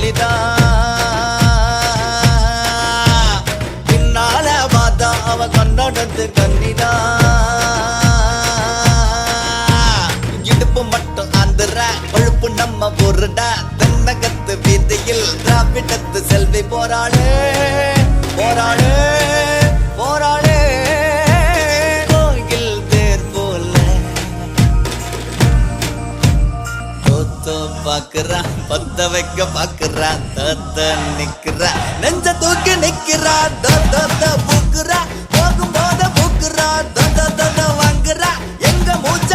புள்ளிதான் பின்னால பார்த்தா அவ கண்ணோடத்து கண்ணிதான் இடுப்பு மட்டும் ஆந்திர கொழுப்பு நம்ம பொருடா தென்னகத்து வீதியில் திராவிடத்து செல்வி போராளே போராளே போராளே கோயில் தேர் போல தோத்தோ பாக்குறா பத்த வைக்க பாக்குறா தத்த நிக்கிறா நெஞ்ச தூக்கி நிக்கிறா தத்த பூக்குறா போகும் போத பூக்குறா தத்த வாங்குறா எங்க மூச்ச